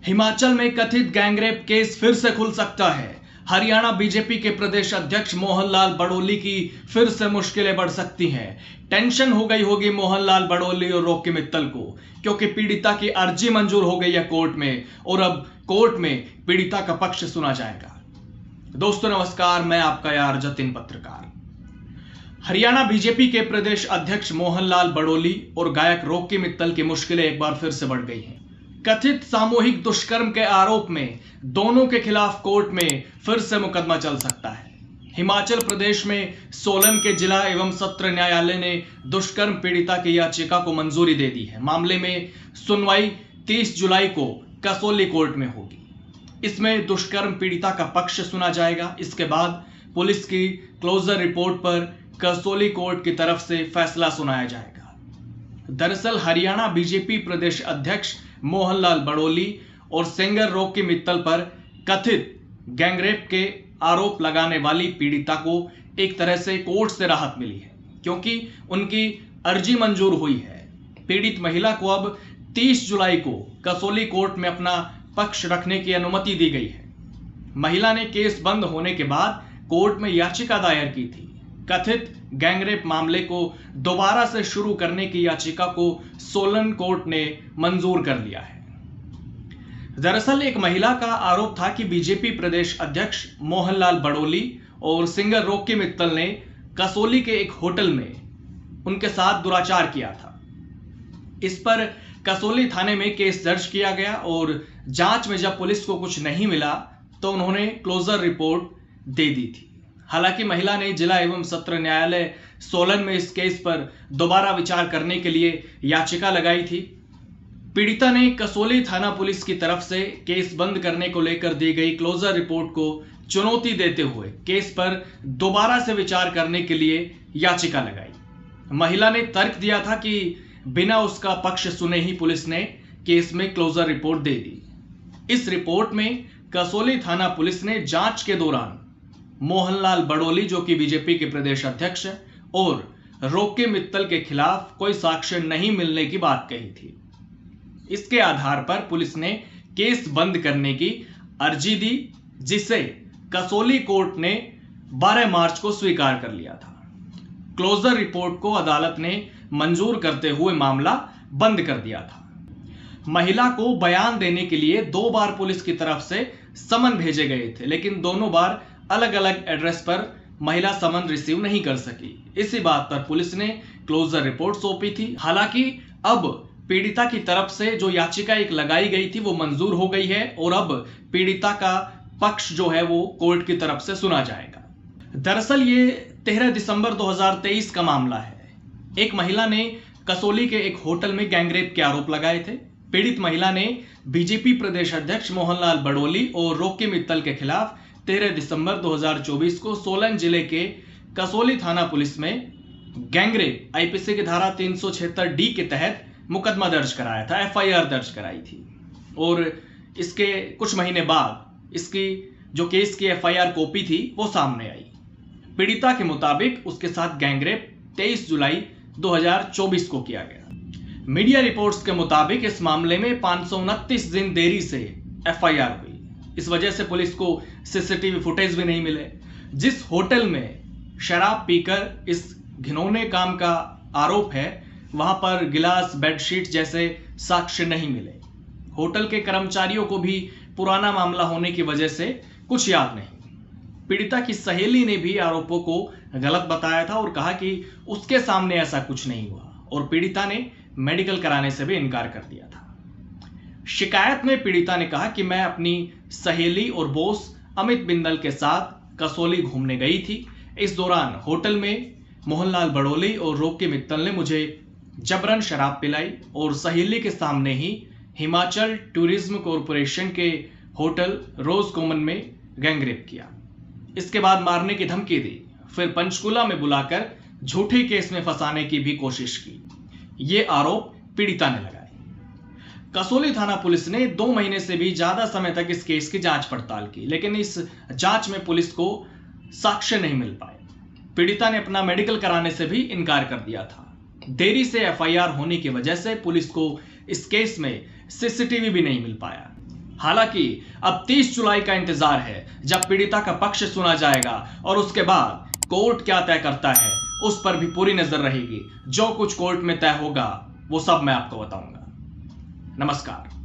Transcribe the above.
हिमाचल में कथित gangrape case फिर से खुल सकता है। हरियाणा बीजेपी के प्रदेश अध्यक्ष मोहनलाल बड़ोली की फिर से मुश्किलें बढ़ सकती हैं। टेंशन हो गई होगी मोहनलाल बड़ोली और रॉकी मित्तल को, क्योंकि पीड़िता की अर्जी मंजूर हो गई है कोर्ट में और अब कोर्ट में पीड़िता का पक्ष सुना जाएगा। दोस्तों नमस्कार, मैं आपका यार जतिन पत्रकार। हरियाणा बीजेपी के प्रदेश अध्यक्ष मोहनलाल बड़ोली और गायक रॉकी मित्तल की मुश्किलें एक बार फिर से बढ़ गई हैं। कथित सामूहिक दुष्कर्म के आरोप में दोनों के खिलाफ कोर्ट में फिर से मुकदमा चल सकता है। हिमाचल प्रदेश में सोलन के जिला एवं सत्र न्यायालय ने दुष्कर्म पीड़िता की याचिका को मंजूरी दे दी है। मामले में सुनवाई 30 जुलाई को कसौली कोर्ट में होगी। इसमें दुष्कर्म पीड़िता का पक्ष सुना जाएगा। इसके बाद पुलिस की क्लोजर रिपोर्ट पर कसौली कोर्ट की तरफ से फैसला सुनाया जाएगा। दरअसल हरियाणा बीजेपी प्रदेश अध्यक्ष मोहनलाल बड़ोली और सिंगर रॉकी मित्तल पर कथित गैंगरेप के आरोप लगाने वाली पीड़िता को एक तरह से कोर्ट से राहत मिली है, क्योंकि उनकी अर्जी मंजूर हुई है। पीड़ित महिला को अब 30 जुलाई को कसौली कोर्ट में अपना पक्ष रखने की अनुमति दी गई है। महिला ने केस बंद होने के बाद कोर्ट में याचिका दायर की थी। कथित गैंगरेप मामले को दोबारा से शुरू करने की याचिका को सोलन कोर्ट ने मंजूर कर लिया है। दरअसल एक महिला का आरोप था कि बीजेपी प्रदेश अध्यक्ष मोहनलाल बड़ोली और सिंगर रॉकी मित्तल ने कसौली के एक होटल में उनके साथ दुराचार किया था। इस पर कसौली थाने में केस दर्ज किया गया और जांच में जब पुलिस को कुछ नहीं मिला तो उन्होंने क्लोजर रिपोर्ट दे दी थी। हालांकि महिला ने जिला एवं सत्र न्यायालय सोलन में इस केस पर दोबारा विचार करने के लिए याचिका लगाई थी। पीड़िता ने कसौली थाना पुलिस की तरफ से केस बंद करने को लेकर दी गई क्लोजर रिपोर्ट को चुनौती देते हुए केस पर दोबारा से विचार करने के लिए याचिका लगाई। महिला ने तर्क दिया था कि बिना उसका पक्ष सुने ही पुलिस ने केस में क्लोजर रिपोर्ट दे दी। इस रिपोर्ट में कसौली थाना पुलिस ने जांच के दौरान मोहनलाल बड़ोली, जो कि बीजेपी के प्रदेश अध्यक्ष हैं, और रॉकी मित्तल के खिलाफ कोई साक्ष्य नहीं मिलने की बात कही थी। इसके आधार पर पुलिस ने केस बंद करने की अर्जी दी, जिसे कसौली कोर्ट ने 12 मार्च को स्वीकार कर लिया था। क्लोजर रिपोर्ट को अदालत ने मंजूर करते हुए मामला बंद कर दिया था। महिला को बयान देने के लिए 2 बार पुलिस की तरफ से समन भेजे गए थे, लेकिन दोनों बार अलग अलग एड्रेस पर महिला समन रिसीव नहीं कर सकी। इसी बात पर पुलिस ने क्लोजर रिपोर्ट सौंपी थी। हालांकि अब पीड़िता की तरफ से जो याचिका एक लगाई गई थी वो मंजूर हो गई है और अब पीड़िता का पक्ष जो है वो कोर्ट की तरफ से सुना जाएगा। दरअसल ये 13 दिसंबर 2023 का मामला है। एक महिला ने कसौली के एक होटल में गैंगरेप के आरोप लगाए थे। पीड़ित महिला ने बीजेपी प्रदेश अध्यक्ष मोहनलाल बड़ोली और रॉकी मित्तल के खिलाफ 13 दिसंबर 2024 को सोलन जिले के कसौली थाना पुलिस में गैंगरेप आईपीसी की धारा 376D के तहत मुकदमा दर्ज कराया था, एफआईआर दर्ज कराई थी। और इसके कुछ महीने बाद इसकी जो केस की एफआईआर कॉपी थी वो सामने आई। पीड़िता के मुताबिक उसके साथ गैंगरेप 23 जुलाई 2024 को किया गया। मीडिया रिपोर्ट्स के मुताबिक इस मामले में 529 दिन देरी से एफआईआर हुई। इस वजह से पुलिस को सीसीटीवी फुटेज भी नहीं मिले। जिस होटल में शराब पीकर इस घिनौने काम का आरोप है, वहां पर गिलास, बेडशीट जैसे साक्ष्य नहीं मिले। होटल के कर्मचारियों को भी पुराना मामला होने की वजह से कुछ याद नहीं। पीड़िता की सहेली ने भी आरोपों को गलत बताया था और कहा कि उसके सामने ऐसा कुछ नहीं हुआ, और पीड़िता ने मेडिकल कराने से भी इनकार कर दिया था। शिकायत में पीड़िता ने कहा कि मैं अपनी सहेली और बॉस अमित बिंदल के साथ कसौली घूमने गई थी। इस दौरान होटल में मोहनलाल बड़ोली और रॉकी मित्तल ने मुझे जबरन शराब पिलाई और सहेली के सामने ही हिमाचल टूरिज्म कॉरपोरेशन के होटल रोज कॉमन में गैंगरेप किया। इसके बाद मारने की धमकी दी। फिर पंचकूला में बुलाकर झूठे केस में फंसाने की भी कोशिश की। ये आरोप पीड़िता ने लगाए। कसौली थाना पुलिस ने 2 महीने से भी ज्यादा समय तक इस केस की जांच पड़ताल की, लेकिन इस जांच में पुलिस को साक्ष्य नहीं मिल पाए। पीड़िता ने अपना मेडिकल कराने से भी इनकार कर दिया था। देरी से एफआईआर होने की वजह से पुलिस को इस केस में सीसीटीवी भी नहीं मिल पाया। हालांकि अब 30 जुलाई का इंतजार है, जब पीड़िता का पक्ष सुना जाएगा और उसके बाद कोर्ट क्या तय करता है उस पर भी पूरी नजर रहेगी। जो कुछ कोर्ट में तय होगा वो सब मैं आपको बताऊंगा। नमस्कार।